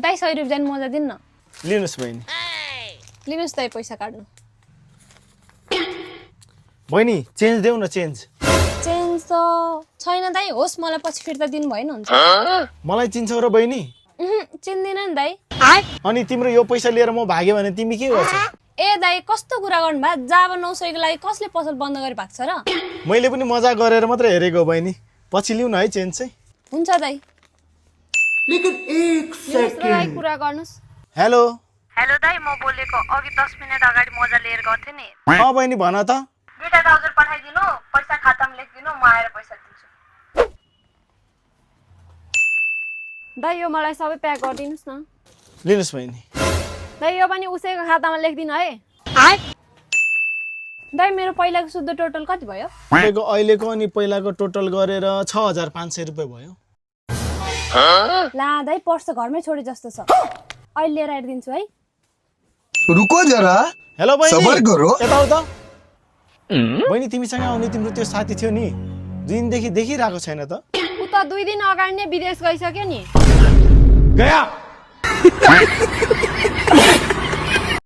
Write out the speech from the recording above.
दाइ 100 रुपैयाँ मोजा दिन्न लिनुस् बहिनी लिनुस् दाइ पैसा काट्नु बहिनी चेन्ज देऊ न चेन्ज चेन्ज त छैन दाइ होस् मलाई पछि फिर्ता दिनु भएन हुन्छ मलाई चिन्छौ र बहिनी चिन्दिन नि दाइ अनि तिम्रो यो पैसा लिएर म भाग्यो भने तिमी के गर्छौ ए दाइ कस्तो कुरा गर्नु भा जाब 900 को लागि कसले पसल बन्द गरी भाग्छ र मैले पनि मजा गरेर मात्र हेरेको बहिनी पछि लिउ न है चेन्ज चाहिँ हुन्छ दाइ लेकिन एक सेकेन्ड कुरा गर्नुस् हेलो हेलो दाइ म बोलेको अघि 10 मिनेट अगाडि मोजा लिएर गथे नि बहिनी भन त 2000 पठाइदिनु पैसा खातामा लेखिदिनु म आएर पैसा दिन्छु दाइ यो मलाई सबै प्याक गरिदिनुस् न लिनुस् बहिनी दाइ यो पनि उसैको खातामा लेखिदिनु है दाइ मेरो पहिलाको शुद्ध टोटल कति भयो अहिलेको अनि पहिलाको टोटल गरेर 6500 रुपैयाँ भयो ला दाइ पर्स घरमै छोडे जस्तो छ अहिले लिएर आइदिन्छु है रुको जरा हेलो बहिनी सबर करो यता आउ त बहिनी तिमीसँग आउने तिम्रो त्यो साथी थियो नि दिनदेखि देखिरहेको छैन त उ त 2 दिन अगाडि नै विदेश गइसक्यो नि गया